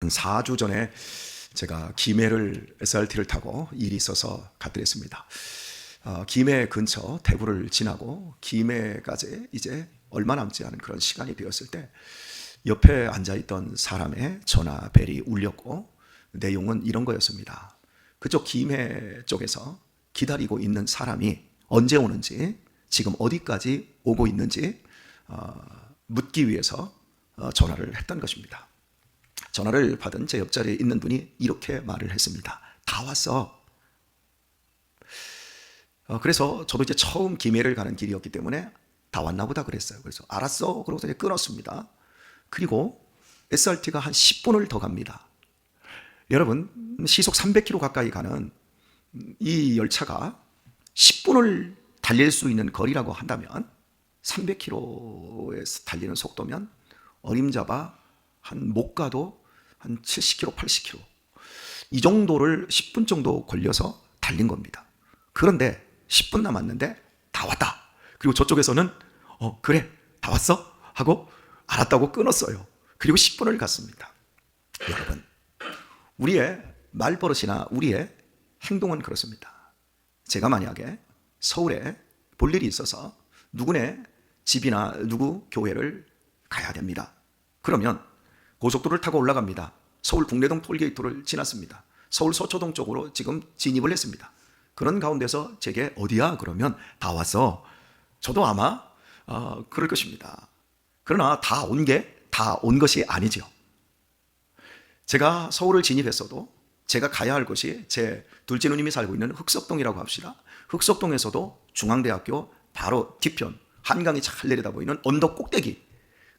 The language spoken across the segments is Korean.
한 4주 전에 제가 김해를 SRT를 타고 일이 있어서 갔더랬습니다. 김해 근처 대구를 지나고 김해까지 이제 얼마 남지 않은 그런 시간이 되었을 때 옆에 앉아있던 사람의 전화벨이 울렸고 내용은 이런 거였습니다. 그쪽 김해 쪽에서 기다리고 있는 사람이 언제 오는지, 지금 어디까지 오고 있는지 묻기 위해서 전화를 했던 것입니다. 전화를 받은 제 옆자리에 있는 분이 이렇게 말을 했습니다. 다 왔어. 그래서 저도 이제 처음 김해를 가는 길이었기 때문에 다 왔나 보다 그랬어요. 그래서 알았어. 그러고서 이제 끊었습니다. 그리고 SRT가 한 10분을 더 갑니다. 여러분, 시속 300km 가까이 가는 이 열차가 10분을 달릴 수 있는 거리라고 한다면 300km에서 달리는 속도면 어림잡아 한 못 가도 한 70km, 80km 이 정도를 10분 정도 걸려서 달린 겁니다. 그런데 10분 남았는데 다 왔다. 그리고 저쪽에서는 그래 다 왔어? 하고 알았다고 끊었어요. 그리고 10분을 갔습니다. 여러분, 우리의 말버릇이나 우리의 행동은 그렇습니다. 제가 만약에 서울에 볼 일이 있어서 누구네 집이나 누구 교회를 가야 됩니다. 그러면 고속도로를 타고 올라갑니다. 서울 국내동 톨게이트를 지났습니다. 서울 서초동 쪽으로 지금 진입을 했습니다. 그런 가운데서 제게 어디야? 그러면 다 왔어. 저도 아마 그럴 것입니다. 그러나 다 온 것이 아니죠. 제가 서울을 진입했어도 제가 가야 할 곳이 제 둘째 누님이 살고 있는 흑석동이라고 합시다. 흑석동에서도 중앙대학교 바로 뒤편 한강이 잘 내려다 보이는 언덕 꼭대기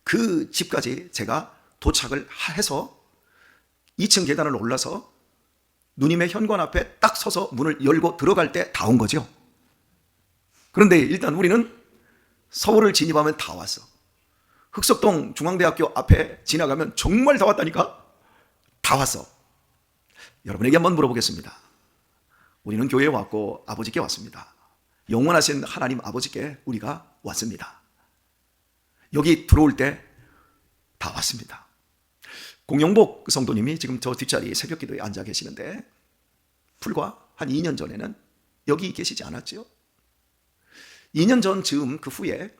그 집까지 제가 도착을 해서 2층 계단을 올라서 누님의 현관 앞에 딱 서서 문을 열고 들어갈 때 다 온 거죠. 그런데 일단 우리는 서울을 진입하면 다 왔어. 흑석동 중앙대학교 앞에 지나가면 정말 다 왔다니까? 다 왔어. 여러분에게 한번 물어보겠습니다. 우리는 교회에 왔고 아버지께 왔습니다. 영원하신 하나님 아버지께 우리가 왔습니다. 여기 들어올 때 다 왔습니다. 공영복 성도님이 지금 저 뒷자리 새벽기도에 앉아 계시는데 불과 한 2년 전에는 여기 계시지 않았죠? 2년 전 즈음 그 후에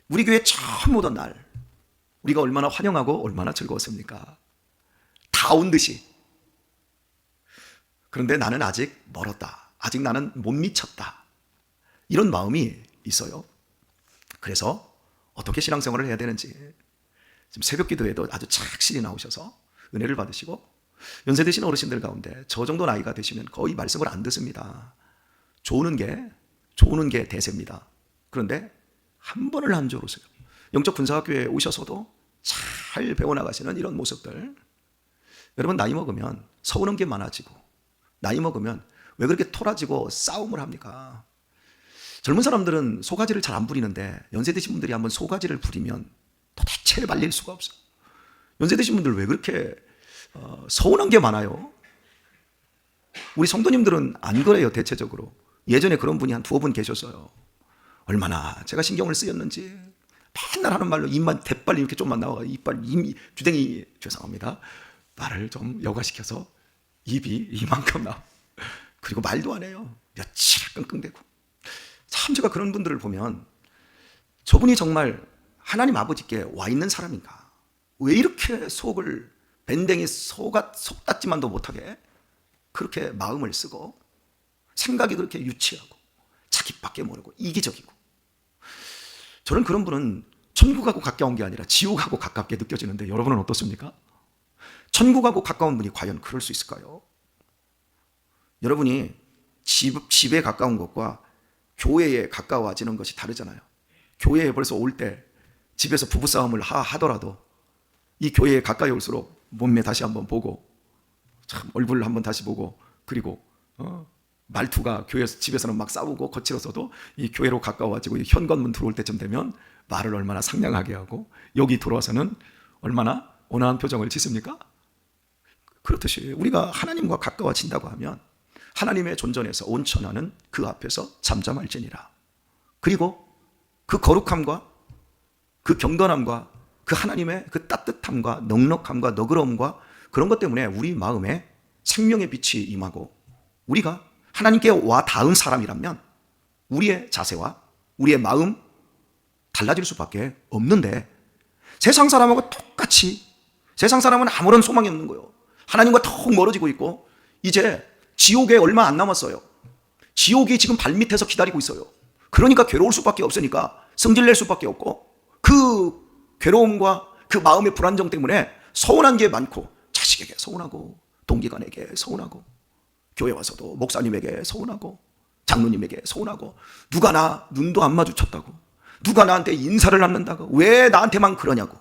우리 교회 처음 오던 날 우리가 얼마나 환영하고 얼마나 즐거웠습니까? 다 온 듯이. 그런데 나는 아직 멀었다. 아직 나는 못 미쳤다. 이런 마음이 있어요. 그래서 어떻게 신앙생활을 해야 되는지 지금 새벽 기도에도 아주 착실히 나오셔서 은혜를 받으시고 연세 드신 어르신들 가운데 저 정도 나이가 되시면 거의 말씀을 안 듣습니다. 좋은 게 대세입니다. 그런데 한 번을 안 조르세요. 영적 군사학교에 오셔서도 잘 배워나가시는 이런 모습들. 여러분, 나이 먹으면 서운한 게 많아지고 나이 먹으면 왜 그렇게 토라지고 싸움을 합니까? 젊은 사람들은 소가지를 잘 안 부리는데 연세 드신 분들이 한번 소가지를 부리면 도대체 말릴 수가 없어요. 연세 드신 분들 왜 그렇게 서운한 게 많아요? 우리 성도님들은 안 그래요. 대체적으로 예전에 그런 분이 한 2분 계셨어요. 얼마나 제가 신경을 쓰였는지 맨날 하는 말로 입만 대빨 이렇게 좀만 나와 이빨 주댕이 죄송합니다. 말을 좀 여과시켜서 입이 이만큼 나와. 그리고 말도 안 해요. 며칠 끙끙대고. 참 제가 그런 분들을 보면 저분이 정말 하나님 아버지께 와 있는 사람인가? 왜 이렇게 속을 밴댕이 속닥지만도 못하게 그렇게 마음을 쓰고 생각이 그렇게 유치하고 자기밖에 모르고 이기적이고. 저는 그런 분은 천국하고 가까운 게 아니라 지옥하고 가깝게 느껴지는데 여러분은 어떻습니까? 천국하고 가까운 분이 과연 그럴 수 있을까요? 여러분이 집에 가까운 것과 교회에 가까워지는 것이 다르잖아요. 교회에 벌써 올 때 집에서 부부싸움을 하더라도 이 교회에 가까이 올수록 몸매 다시 한번 보고 참 얼굴을 한번 다시 보고 그리고 말투가 집에서는 막 싸우고 거칠어서도 이 교회로 가까워지고 이 현관문 들어올 때쯤 되면 말을 얼마나 상냥하게 하고 여기 들어와서는 얼마나 온화한 표정을 짓습니까? 그렇듯이 우리가 하나님과 가까워진다고 하면 하나님의 존전에서 온천하는 그 앞에서 잠잠할지니라. 그리고 그 거룩함과 그 경건함과 그 하나님의 그 따뜻함과 넉넉함과 너그러움과 그런 것 때문에 우리 마음에 생명의 빛이 임하고, 우리가 하나님께 와 닿은 사람이라면 우리의 자세와 우리의 마음 달라질 수밖에 없는데, 세상 사람하고 똑같이, 세상 사람은 아무런 소망이 없는 거예요. 하나님과 턱 멀어지고 있고, 이제 지옥에 얼마 안 남았어요. 지옥이 지금 발밑에서 기다리고 있어요. 그러니까 괴로울 수밖에 없으니까 성질낼 수밖에 없고, 그 괴로움과 그 마음의 불안정 때문에 서운한 게 많고, 자식에게 서운하고, 동기간에게 서운하고, 교회 와서도 목사님에게 서운하고, 장로님에게 서운하고, 누가 나 눈도 안 마주쳤다고, 누가 나한테 인사를 않는다고, 왜 나한테만 그러냐고.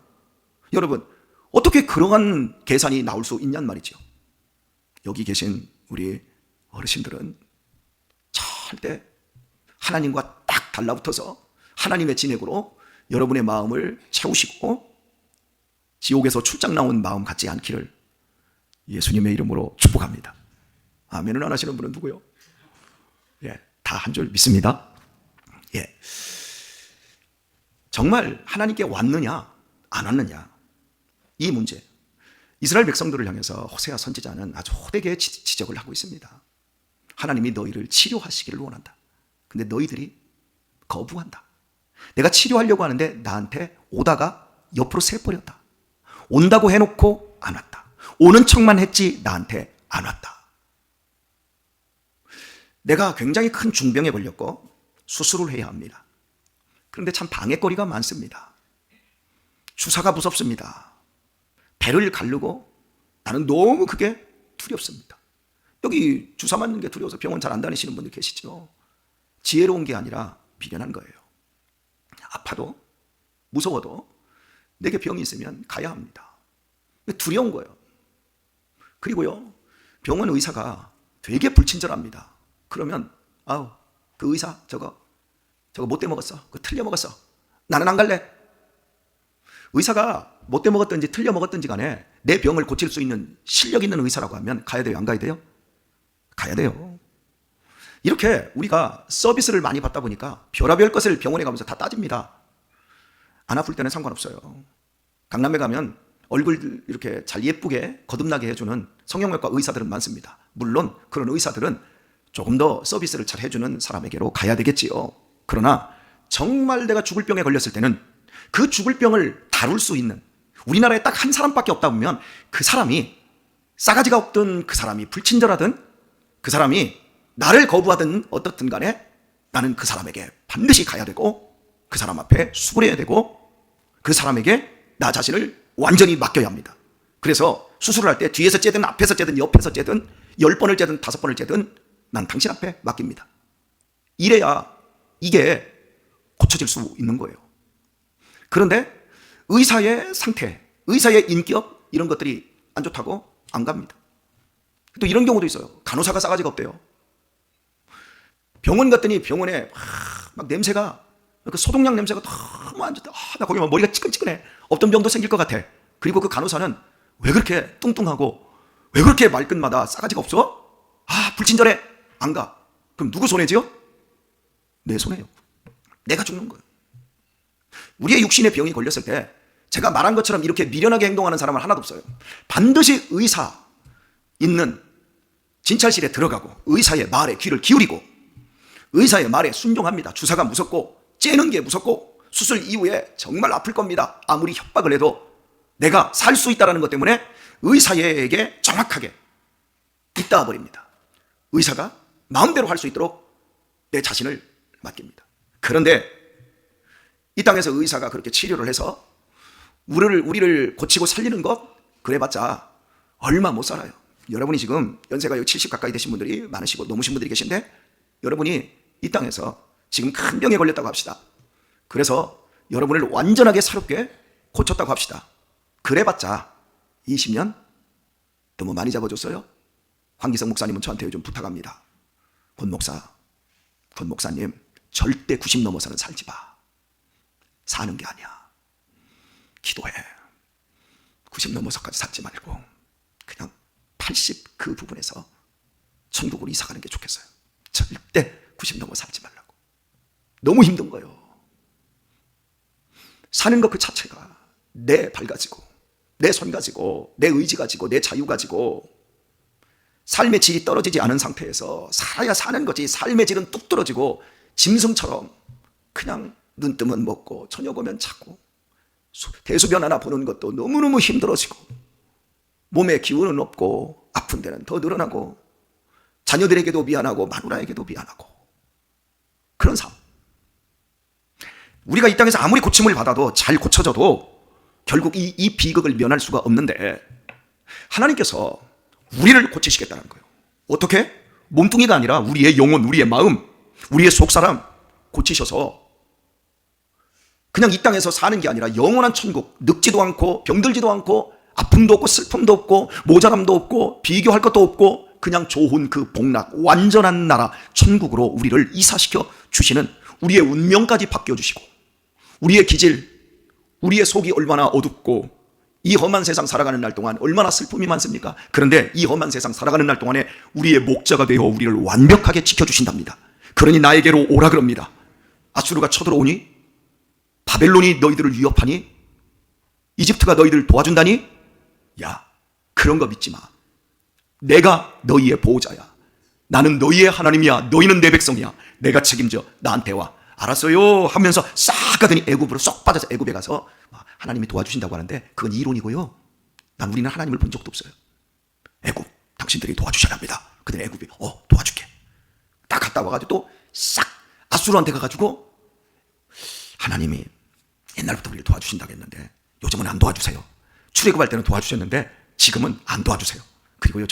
여러분, 어떻게 그러한 계산이 나올 수 있냔 말이죠. 여기 계신 우리 어르신들은 절대 하나님과 딱 달라붙어서 하나님의 진액으로 여러분의 마음을 채우시고 지옥에서 출장 나온 마음 갖지 않기를 예수님의 이름으로 축복합니다. 아멘을 안 하시는 분은 누구요? 예, 다 한 줄 믿습니다. 예, 정말 하나님께 왔느냐 안 왔느냐, 이 문제, 이스라엘 백성들을 향해서 호세아 선지자는 아주 호되게 지적을 하고 있습니다. 하나님이 너희를 치료하시기를 원한다. 근데 너희들이 거부한다. 내가 치료하려고 하는데 나한테 오다가 옆으로 새버렸다. 온다고 해놓고 안 왔다. 오는 척만 했지 나한테 안 왔다. 내가 굉장히 큰 중병에 걸렸고 수술을 해야 합니다. 그런데 참 방해거리가 많습니다. 주사가 무섭습니다. 배를 가르고 나는 너무 그게 두렵습니다. 여기 주사 맞는 게 두려워서 병원 잘 안 다니시는 분들 계시죠? 지혜로운 게 아니라 미련한 거예요. 아파도 무서워도 내게 병이 있으면 가야 합니다. 두려운 거예요. 그리고요, 병원 의사가 되게 불친절합니다. 그러면 아우, 그 의사 저거 못돼 먹었어, 그거 틀려 먹었어, 나는 안 갈래. 의사가 못돼 먹었든지 틀려 먹었든지 간에 내 병을 고칠 수 있는 실력 있는 의사라고 하면 가야 돼요, 안 가야 돼요? 가야 돼요. 이렇게 우리가 서비스를 많이 받다 보니까 별의별 것을 병원에 가면서 다 따집니다. 안 아플 때는 상관없어요. 강남에 가면 얼굴 이렇게 잘 예쁘게 거듭나게 해주는 성형외과 의사들은 많습니다. 물론 그런 의사들은 조금 더 서비스를 잘 해주는 사람에게로 가야 되겠지요. 그러나 정말 내가 죽을 병에 걸렸을 때는 그 죽을 병을 다룰 수 있는, 우리나라에 딱 한 사람밖에 없다 보면 그 사람이 싸가지가 없든, 그 사람이 불친절하든, 그 사람이 나를 거부하든 어떻든 간에 나는 그 사람에게 반드시 가야 되고, 그 사람 앞에 수고해야 되고, 그 사람에게 나 자신을 완전히 맡겨야 합니다. 그래서 수술을 할 때 뒤에서 째든 앞에서 째든 옆에서 째든 10번을 째든 5번을 째든 난 당신 앞에 맡깁니다. 이래야 이게 고쳐질 수 있는 거예요. 그런데 의사의 상태, 의사의 인격, 이런 것들이 안 좋다고 안 갑니다. 또 이런 경우도 있어요. 간호사가 싸가지가 없대요. 병원 갔더니 병원에 막 냄새가, 그 소독약 냄새가 너무 안 좋다. 나 거기 막 머리가 찌끈찌끈해. 없던 병도 생길 것 같아. 그리고 그 간호사는 왜 그렇게 뚱뚱하고 왜 그렇게 말끝마다 싸가지가 없어? 불친절해. 안 가. 그럼 누구 손해지요? 내 손해요. 내가 죽는 거예요. 우리의 육신의 병이 걸렸을 때 제가 말한 것처럼 이렇게 미련하게 행동하는 사람은 하나도 없어요. 반드시 의사 있는 진찰실에 들어가고 의사의 말에 귀를 기울이고 의사의 말에 순종합니다. 주사가 무섭고 째는 게 무섭고 수술 이후에 정말 아플 겁니다. 아무리 협박을 해도 내가 살 수 있다는 것 때문에 의사에게 정확하게 빗닿아 버립니다. 의사가 마음대로 할 수 있도록 내 자신을 맡깁니다. 그런데 이 땅에서 의사가 그렇게 치료를 해서 우리를 고치고 살리는 것 그래봤자 얼마 못 살아요. 여러분이 지금 연세가 70 가까이 되신 분들이 많으시고 넘으신 분들이 계신데, 여러분이 이 땅에서 지금 큰 병에 걸렸다고 합시다. 그래서 여러분을 완전하게 새롭게 고쳤다고 합시다. 그래봤자 20년? 너무 많이 잡아줬어요? 황기성 목사님은 저한테 요즘 부탁합니다. 권 목사님, 절대 90 넘어서는 살지 마. 사는 게 아니야. 기도해. 90 넘어서까지 살지 말고 그냥 80 그 부분에서 천국으로 이사가는 게 좋겠어요. 절대 90 넘어 살지 말라고. 너무 힘든 거예요. 사는 것 그 자체가 내 발 가지고, 내 손 가지고, 내 의지 가지고, 내 자유 가지고 삶의 질이 떨어지지 않은 상태에서 살아야 사는 거지. 삶의 질은 뚝 떨어지고 짐승처럼 그냥 눈 뜨면 먹고 저녁 오면 자고 대소변 하나 보는 것도 너무너무 힘들어지고 몸에 기운은 없고 아픈 데는 더 늘어나고 자녀들에게도 미안하고 마누라에게도 미안하고 그런 삶. 우리가 이 땅에서 아무리 고침을 받아도 잘 고쳐져도 결국 이 비극을 면할 수가 없는데 하나님께서 우리를 고치시겠다는 거예요. 어떻게? 몸뚱이가 아니라 우리의 영혼, 우리의 마음, 우리의 속사람 고치셔서 그냥 이 땅에서 사는 게 아니라 영원한 천국, 늙지도 않고 병들지도 않고 아픔도 없고 슬픔도 없고 모자람도 없고 비교할 것도 없고 그냥 좋은 그 복락, 완전한 나라 천국으로 우리를 이사시켜 주시는 우리의 운명까지 바뀌어주시고 우리의 기질, 우리의 속이 얼마나 어둡고 이 험한 세상 살아가는 날 동안 얼마나 슬픔이 많습니까? 그런데 이 험한 세상 살아가는 날 동안에 우리의 목자가 되어 우리를 완벽하게 지켜주신답니다. 그러니 나에게로 오라 그럽니다. 아수르가 쳐들어오니? 바벨론이 너희들을 위협하니? 이집트가 너희들을 도와준다니? 야, 그런 거 믿지 마. 내가 너희의 보호자야. 나는 너희의 하나님이야. 너희는 내 백성이야. 내가 책임져. 나한테 와. 알았어요 하면서 싹 가더니 애굽으로 쏙 빠져서 애굽에 가서 하나님이 도와주신다고 하는데 그건 이론이고요. 우리는 하나님을 본 적도 없어요. 애굽 당신들이 도와주셔야 합니다. 그들은 애굽이 도와줄게. 딱 갔다 와가지고 또 싹 아수르한테 가가지고 하나님이 옛날부터 우리를 도와주신다고 했는데 요즘은 안 도와주세요. 출애굽할 때는 도와주셨는데 지금은 안 도와주세요. 그리고요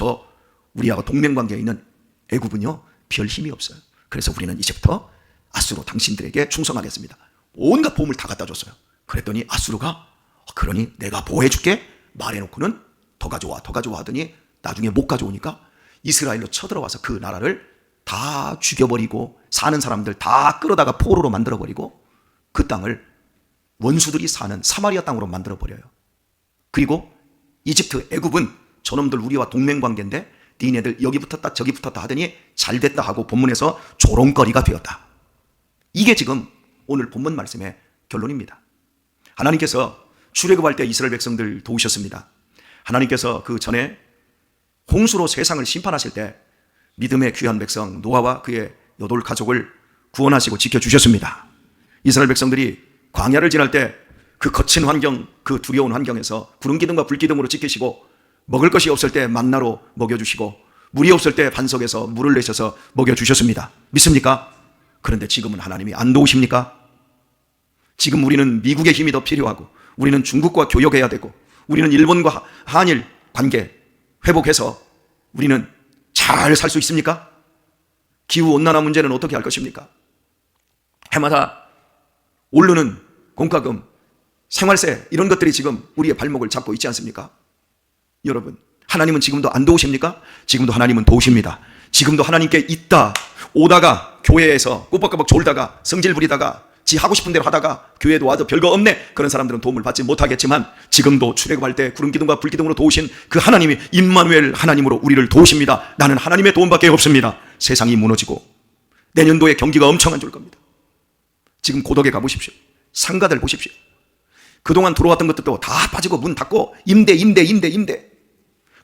우리하고 동맹관계에 있는 애굽은요 별 힘이 없어요. 그래서 우리는 이제부터 아수르 당신들에게 충성하겠습니다. 온갖 보험을 다 갖다 줬어요. 그랬더니 아수르가 그러니 내가 보호해줄게 말해놓고는 더 가져와 하더니 나중에 못 가져오니까 이스라엘로 쳐들어와서 그 나라를 다 죽여버리고 사는 사람들 다 끌어다가 포로로 만들어버리고 그 땅을 원수들이 사는 사마리아 땅으로 만들어버려요. 그리고 이집트, 애굽은 저놈들 우리와 동맹관계인데 니네들 여기 붙었다 저기 붙었다 하더니 잘됐다 하고 본문에서 조롱거리가 되었다. 이게 지금 오늘 본문 말씀의 결론입니다. 하나님께서 출애굽할 때 이스라엘 백성들 도우셨습니다. 하나님께서 그 전에 홍수로 세상을 심판하실 때 믿음의 귀한 백성 노아와 그의 여돌 가족을 구원하시고 지켜주셨습니다. 이스라엘 백성들이 광야를 지날 때 그 거친 환경, 그 두려운 환경에서 구름 기둥과 불 기둥으로 지키시고 먹을 것이 없을 때 만나로 먹여주시고 물이 없을 때 반석에서 물을 내셔서 먹여주셨습니다. 믿습니까? 그런데 지금은 하나님이 안 도우십니까? 지금 우리는 미국의 힘이 더 필요하고 우리는 중국과 교역해야 되고 우리는 일본과 한일 관계 회복해서 우리는 잘 살 수 있습니까? 기후온난화 문제는 어떻게 할 것입니까? 해마다 오르는 공과금, 생활세 이런 것들이 지금 우리의 발목을 잡고 있지 않습니까? 여러분, 하나님은 지금도 안 도우십니까? 지금도 하나님은 도우십니다. 지금도 하나님께 있다 오다가 교회에서 꼬박꼬박 졸다가 성질 부리다가 지 하고 싶은 대로 하다가 교회도 와도 별거 없네 그런 사람들은 도움을 받지 못하겠지만 지금도 출애굽할 때 구름 기둥과 불 기둥으로 도우신 그 하나님이 임마누엘 하나님으로 우리를 도우십니다. 나는 하나님의 도움밖에 없습니다. 세상이 무너지고 내년도에 경기가 엄청 안 좋을 겁니다. 지금 고덕에 가보십시오. 상가들 보십시오. 그동안 들어왔던 것들도 다 빠지고 문 닫고 임대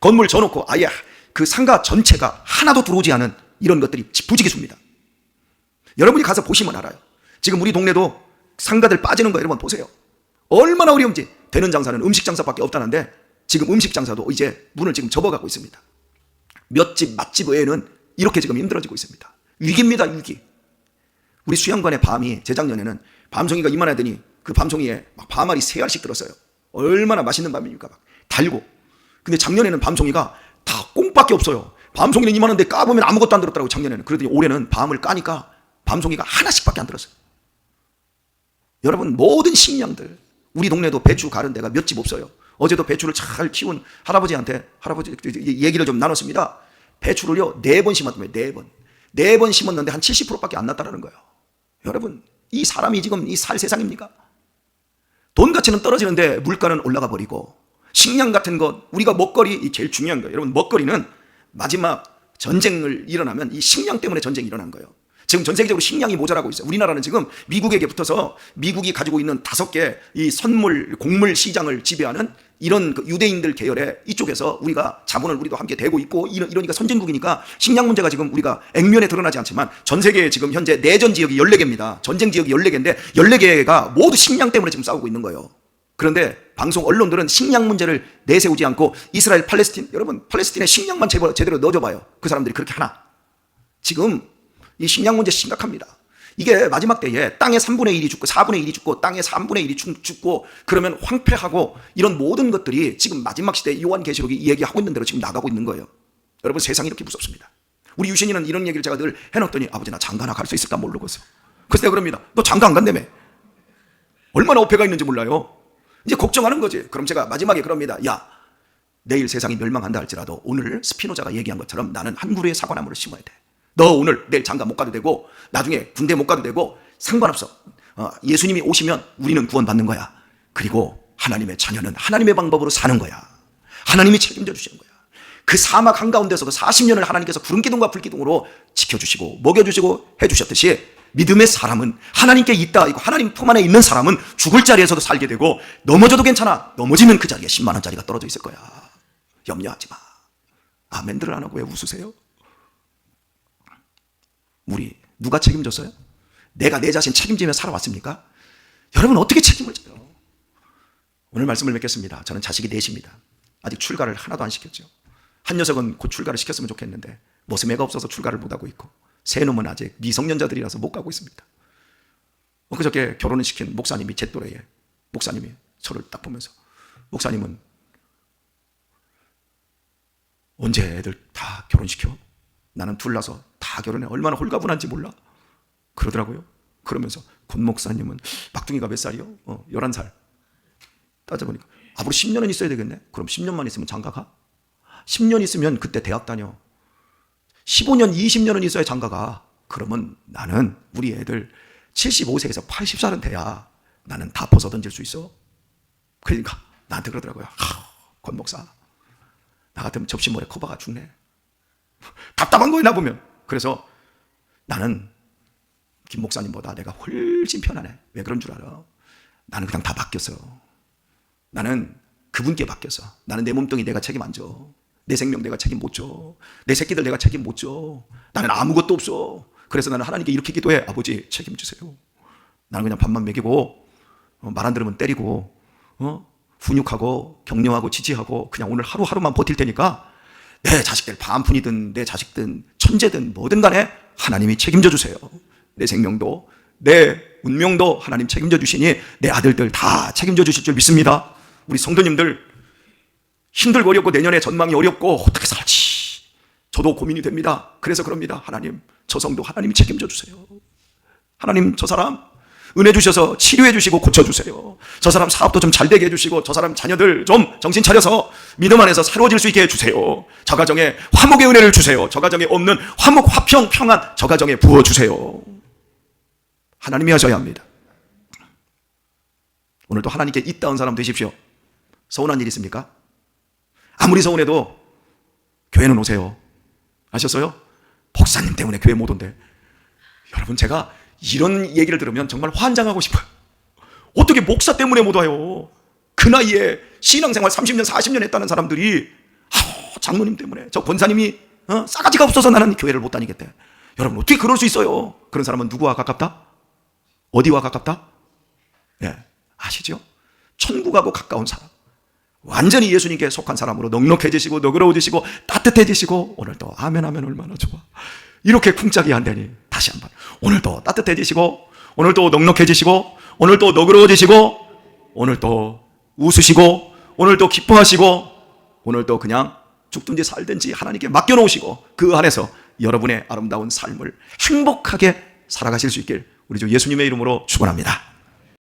건물 져놓고 아예 그 상가 전체가 하나도 들어오지 않은 이런 것들이 부지기수입니다. 여러분이 가서 보시면 알아요. 지금 우리 동네도 상가들 빠지는 거 여러분 보세요. 얼마나 어려운지. 되는 장사는 음식 장사밖에 없다는데 지금 음식 장사도 이제 문을 지금 접어가고 있습니다. 몇 집 맛집 외에는 이렇게 지금 힘들어지고 있습니다. 위기입니다. 위기. 우리 수양관의 밤이 재작년에는 밤송이가 이만하더니 그 밤송이에 막 밤알이 3알씩 들었어요. 얼마나 맛있는 밤입니까? 막 달고. 근데 작년에는 밤송이가 다 꽁밖에 없어요. 밤송이는 이만한데 까보면 아무것도 안 들었더라고요. 작년에는. 그러더니 올해는 밤을 까니까 밤송이가 하나씩밖에 안 들었어요. 여러분, 모든 식량들, 우리 동네도 배추 가른 데가 몇 집 없어요. 어제도 배추를 잘 키운 할아버지 얘기를 좀 나눴습니다. 배추를요 4번 심었다며. 4번 심었는데 한 70%밖에 안 났다라는 거예요. 여러분, 이 사람이 지금 이 살 세상입니까? 돈 가치는 떨어지는데 물가는 올라가 버리고 식량 같은 것, 우리가 먹거리, 이 제일 중요한 거예요. 여러분, 먹거리는 마지막 전쟁을 일어나면 이 식량 때문에 전쟁이 일어난 거예요. 지금 전 세계적으로 식량이 모자라고 있어요. 우리나라는 지금 미국에게 붙어서 미국이 가지고 있는 5개 이 선물, 곡물 시장을 지배하는 이런 그 유대인들 계열의 이쪽에서 우리가 자본을 우리도 함께 대고 있고 이러니까 선진국이니까 식량 문제가 지금 우리가 액면에 드러나지 않지만 전 세계에 지금 현재 내전 지역이 14개입니다. 전쟁 지역이 14개인데 14개가 모두 식량 때문에 지금 싸우고 있는 거예요. 그런데 방송 언론들은 식량 문제를 내세우지 않고 이스라엘, 팔레스틴, 여러분 팔레스틴에 식량만 제대로 넣어줘봐요. 그 사람들이 그렇게 하나? 지금 이 식량 문제 심각합니다. 이게 마지막 때에 땅의 3분의 1이 죽고 4분의 1이 죽고 땅의 3분의 1이 죽고 그러면 황폐하고 이런 모든 것들이 지금 마지막 시대 요한계시록이 얘기하고 있는 대로 지금 나가고 있는 거예요. 여러분 세상이 이렇게 무섭습니다. 우리 유신이는 이런 얘기를 제가 늘 해놨더니 아버지 나 장가나 갈 수 있을까 모르겠어. 그래서 내가 그럽니다. 너 장가 안 간다며. 얼마나 어폐가 있는지 몰라요. 이제 걱정하는 거지. 그럼 제가 마지막에 그럽니다. 야 내일 세상이 멸망한다 할지라도 오늘 스피노자가 얘기한 것처럼 나는 한 그루의 사과나무를 심어야 돼. 너 오늘 내일 장가 못 가도 되고 나중에 군대 못 가도 되고 상관없어. 예수님이 오시면 우리는 구원받는 거야. 그리고 하나님의 자녀는 하나님의 방법으로 사는 거야. 하나님이 책임져 주시는 거야. 그 사막 한가운데서도 40년을 하나님께서 구름기둥과 불기둥으로 지켜주시고 먹여주시고 해주셨듯이 믿음의 사람은 하나님께 있다. 하나님 품 안에 있는 사람은 죽을 자리에서도 살게 되고 넘어져도 괜찮아. 넘어지면 그 자리에 10만 원짜리가 떨어져 있을 거야. 염려하지 마. 아멘들을 안 하고 왜 웃으세요? 우리 누가 책임졌어요? 내가 내 자신 책임지며 살아왔습니까? 여러분 어떻게 책임을 져요? 오늘 말씀을 맺겠습니다. 저는 자식이 넷입니다. 아직 출가를 하나도 안 시켰죠. 한 녀석은 곧 출가를 시켰으면 좋겠는데 모습애가 없어서 출가를 못하고 있고 세 놈은 아직 미성년자들이라서 못 가고 있습니다. 그저께 결혼을 시킨 목사님이 제 또래에 목사님이 저를 딱 보면서 목사님은 언제 애들 다 결혼시켜? 나는 둘 나서 다 결혼해. 얼마나 홀가분한지 몰라. 그러더라고요. 그러면서 권 목사님은 막둥이가 몇 살이요? 11살. 따져보니까 앞으로 10년은 있어야 되겠네. 그럼 10년만 있으면 장가가? 10년 있으면 그때 대학 다녀. 15년, 20년은 있어야 장가가. 그러면 나는 우리 애들 75세에서 80살은 돼야 나는 다 벗어 던질 수 있어. 그러니까 나한테 그러더라고요. 권 목사, 나 같으면 접시머리에 커버가 죽네. 답답한 거야 나 보면. 그래서 나는 김 목사님보다 내가 훨씬 편하네. 왜 그런 줄 알아? 나는 그냥 다 바뀌었어. 나는 그분께 바뀌었어. 나는 내 몸뚱이 내가 책임 안 져. 내 생명 내가 책임 못 져. 내 새끼들 내가 책임 못 져. 나는 아무것도 없어. 그래서 나는 하나님께 이렇게 기도해. 아버지 책임주세요. 나는 그냥 밥만 먹이고 말 안 들으면 때리고 훈육하고 격려하고 지지하고 그냥 오늘 하루하루만 버틸 테니까 내 자식들 반푼이든 내 자식든 천재든 뭐든 간에 하나님이 책임져 주세요. 내 생명도 내 운명도 하나님 책임져 주시니 내 아들들 다 책임져 주실 줄 믿습니다. 우리 성도님들 힘들고 어렵고 내년에 전망이 어렵고 어떻게 살지 저도 고민이 됩니다. 그래서 그럽니다. 하나님 저 성도 하나님이 책임져 주세요. 하나님 저 사람 은혜 주셔서 치료해 주시고 고쳐주세요. 저 사람 사업도 좀 잘 되게 해주시고 저 사람 자녀들 좀 정신 차려서 믿음 안에서 새로워질 수 있게 해주세요. 저 가정에 화목의 은혜를 주세요. 저 가정에 없는 화목, 화평, 평안 저 가정에 부어주세요. 하나님이 하셔야 합니다. 오늘도 하나님께 이따운 사람 되십시오. 서운한 일 있습니까? 아무리 서운해도 교회는 오세요. 아셨어요? 목사님 때문에 교회 못 온대. 여러분 제가 이런 얘기를 들으면 정말 환장하고 싶어요. 어떻게 목사 때문에 못 와요? 그 나이에 신앙생활 30년 40년 했다는 사람들이 장로님 때문에 저 권사님이 싸가지가 없어서 나는 교회를 못 다니겠대. 여러분 어떻게 그럴 수 있어요? 그런 사람은 누구와 가깝다? 어디와 가깝다? 예, 아시죠? 천국하고 가까운 사람, 완전히 예수님께 속한 사람으로 넉넉해지시고 너그러워지시고 따뜻해지시고 오늘도 아멘 하면 얼마나 좋아. 이렇게 쿵짝이 안 되니 다시 한번 오늘도 따뜻해지시고 오늘도 넉넉해지시고 오늘도 너그러워지시고 오늘도 웃으시고 오늘도 기뻐하시고 오늘도 그냥 죽든지 살든지 하나님께 맡겨놓으시고 그 안에서 여러분의 아름다운 삶을 행복하게 살아가실 수 있길 우리 주 예수님의 이름으로 축원합니다.